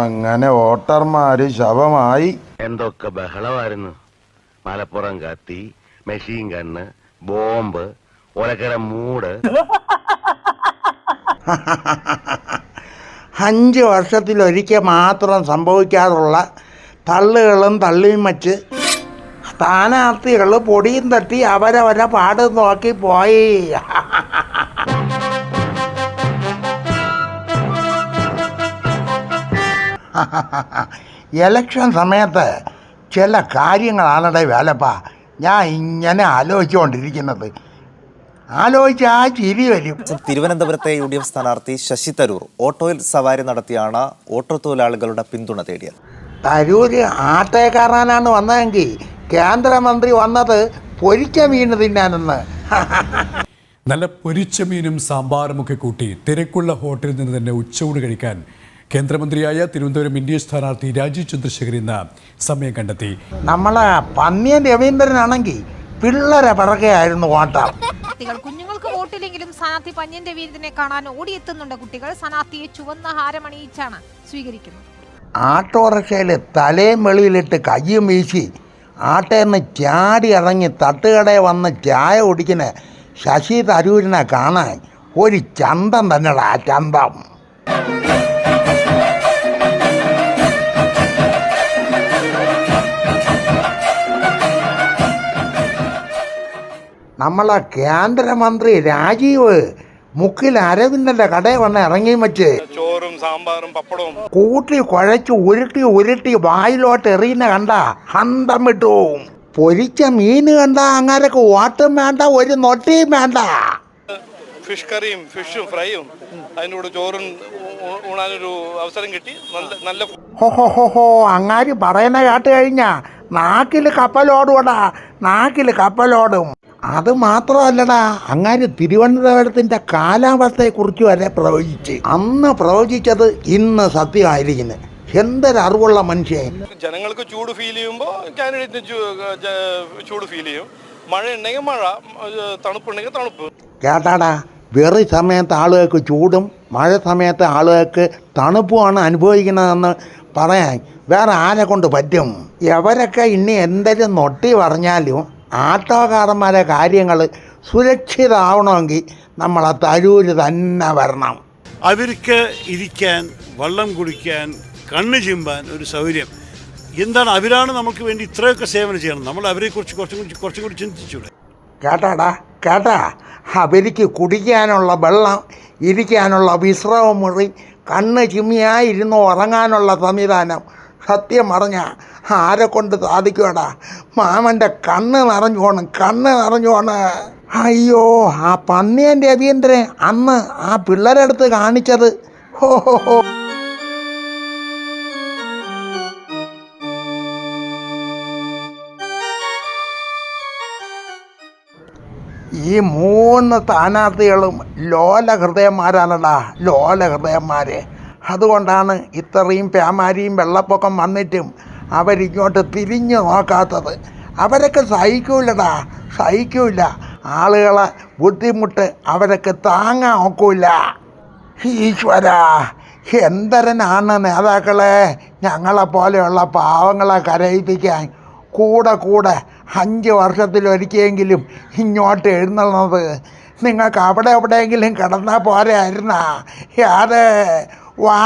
അങ്ങനെ വോട്ടർമാര് ശവമായി. എന്തൊക്കെ ബഹളമായിരുന്നു. മലപ്പുറം കത്തി, മെഷീൻ ഗണ്ണ്, ബോംബ്, ഒലക്കര മൂട്. 5 വർഷത്തിലൊരിക്കൽ മാത്രം സംഭവിക്കാറുള്ള തള്ളുകളും തള്ളിയും വച്ച് സ്ഥാനാർത്ഥികൾ പൊടിയും തട്ടി അവരവരെ പാട് നോക്കി പോയി. എലക്ഷൻ സമയത്ത് ചില കാര്യങ്ങളാണടെ വേലപ്പാ ഞാൻ ഇങ്ങനെ ആലോചിച്ചുകൊണ്ടിരിക്കുന്നത്. ആലോചിച്ച് ആ ചിരി വരും. തിരുവനന്തപുരത്തെ UDF സ്ഥാനാർത്ഥി ശശി തരൂർ ഓട്ടോയിൽ സവാരി നടത്തിയാണ് ഓട്ടോ തൊഴിലാളികളുടെ പിന്തുണ തേടിയത്. തരൂര് ആട്ടേക്കാറാനാണ് വന്നതെങ്കിൽ കേന്ദ്രമന്ത്രി വന്നത് പൊരിച്ച മീൻ തിന്നാനെന്ന്. നല്ല പൊരിച്ച മീനും സാമ്പാറും ഒക്കെ കൂട്ടി തിരക്കുള്ള ഹോട്ടലിൽ നിന്ന് തന്നെ ഉച്ചയൂണ് കഴിക്കാൻ കേന്ദ്രമന്ത്രിയായ തിരുവനന്തപുരം ഇന്ത്യ സ്ഥാനാർത്ഥി രാജീവ് ചന്ദ്രശേഖർ ഇന്ന് സമയം കണ്ടെത്തി. നമ്മളെ പന്നിയൻ രവീന്ദ്രനാണെങ്കിൽ പിള്ളേരെ പിറകെയായിരുന്നു ഓട്ടം. കുഞ്ഞുങ്ങൾക്ക് വോട്ടില്ലെങ്കിലും സ്ഥാനാർത്ഥി പന്ന്യൻ രവീന്ദ്രനെ കാണാൻ ഓടിയെത്തുന്നുണ്ട് കുട്ടികൾ. സ്ഥാനാർത്ഥിയെ ചുവന്ന ഹാരമണിയിച്ചാണ് സ്വീകരിക്കുന്നത്. ആട്ടോറിക്ഷയിൽ തലയും വെളിയിലിട്ട് കയ്യും വീശി ആട്ടേന്ന് ചാടി ഇറങ്ങി തട്ടുകടയിൽ വന്ന് ചായ കുടിക്കുന്ന ശശി തരൂരിനെ കാണാൻ ഒരു ചന്തം തന്നെടാ ചന്തം. നമ്മളെ കേന്ദ്രമന്ത്രി രാജീവ് മുക്കിൽ അരവിന്ദന്റെ കടയിൽ വന്ന് ഇറങ്ങിയും വെച്ച് ചോറും സാമ്പാറും പപ്പടവും കൂട്ടി കുഴച്ച് ഉരുട്ടി വായിലോട്ട് എറിയുന്ന കണ്ട ഹന്തം വിട്ടു. പൊരിച്ച മീൻ കണ്ട അങ്ങാരൊക്കെ ഓട്ടും വേണ്ട, ഒരു നൊട്ടിയും വേണ്ട. ഫിഷ് കറിയും ഫിഷും ഫ്രൈയും അതിൻ്റെ കൂടെ ചോറും ഊണാനൊരു അവസരം കിട്ടി. നല്ല ഹോ അങ്ങാര് പറയുന്ന കേട്ട് കഴിഞ്ഞാ നാക്കിൽ കപ്പലോടുകൂടാ, നാക്കിൽ കപ്പലോടും. അത് മാത്രമല്ലടാ, അങ്ങാര് തിരുവനന്തപുരത്തിൻ്റെ കാലാവസ്ഥയെക്കുറിച്ച് വരെ പ്രവചിച്ച്. അന്ന് പ്രവചിച്ചത് ഇന്ന് സത്യമായിരിക്കുന്നത്. എന്തൊരറിവുള്ള മനുഷ്യൻ. ജനങ്ങൾക്ക് ചൂട് ഫീൽ ചെയ്യുമ്പോൾ കാൻഡിഡേറ്റിന് ചൂട് ഫീൽ ചെയ്യും. മഴ ഉണ്ടെങ്കിൽ മഴ, തണുപ്പുണ്ടെങ്കിൽ തണുപ്പ്. കേട്ടാടാ, വെറി സമയത്ത് ആളുകൾക്ക് ചൂടും മഴ സമയത്ത് ആളുകൾക്ക് തണുപ്പുമാണ് അനുഭവിക്കുന്നതെന്ന് പറയാൻ വേറെ ആരെ കൊണ്ട് പറ്റും? എവരൊക്കെ ഇനി എന്തെങ്കിലും നൊട്ടി പറഞ്ഞാലും ആട്ടോക്കാരന്മാരെ കാര്യങ്ങൾ സുരക്ഷിതമാവണമെങ്കിൽ നമ്മളെ തരൂര് തന്നെ വരണം. അവർക്ക് ഇരിക്കാൻ, വെള്ളം കുടിക്കാൻ, കണ്ണ് ചിമ്പാൻ ഒരു സൗകര്യം. എന്താണ് അവരാണ് നമുക്ക് വേണ്ടി ഇത്രയൊക്കെ സേവനം ചെയ്യണം. നമ്മൾ അവരെക്കുറിച്ച് കുറച്ചും കൂടി ചിന്തിച്ചൂടെ? കേട്ടാ അവർക്ക് കുടിക്കാനുള്ള വെള്ളം, ഇരിക്കാനുള്ള വിശ്രമ മുറി, കണ്ണ് ചിമ്മിയായിരുന്നു ഉറങ്ങാനുള്ള സംവിധാനം. സത്യം പറഞ്ഞ ആരെ കൊണ്ട് സാധിക്കുവാടാ? മാമൻ്റെ കണ്ണ് നിറഞ്ഞു പോണ്. അയ്യോ, ആ പന്നിയൻ രവീന്ദ്രൻ അന്ന് ആ പിള്ളേരെടുത്ത് കാണിച്ചത് ഹോ. ഈ 3 സ്ഥാനാർത്ഥികളും ലോല ഹൃദയന്മാർ. അതുകൊണ്ടാണ് ഇത്രയും പേമാരിയും വെള്ളപ്പൊക്കം വന്നിട്ടും അവരിങ്ങോട്ട് തിരിഞ്ഞു നോക്കാത്തത്. അവരൊക്കെ സഹിക്കൂല. ആളുകളെ ബുദ്ധിമുട്ട് അവരൊക്കെ താങ്ങാൻ ഒക്കില്ല. ഈശ്വര, എന്തരനാണ് നേതാക്കളെ ഞങ്ങളെപ്പോലെയുള്ള പാവങ്ങളെ കരയിപ്പിക്കാൻ കൂടെ 5 വർഷത്തിലൊരിക്കെങ്കിലും ഇങ്ങോട്ട് എഴുന്നള്ളത്. നിങ്ങൾക്ക് അവിടെ എവിടെയെങ്കിലും കിടന്നാൽ പോരായിരുന്നാ? യാതെ വാ.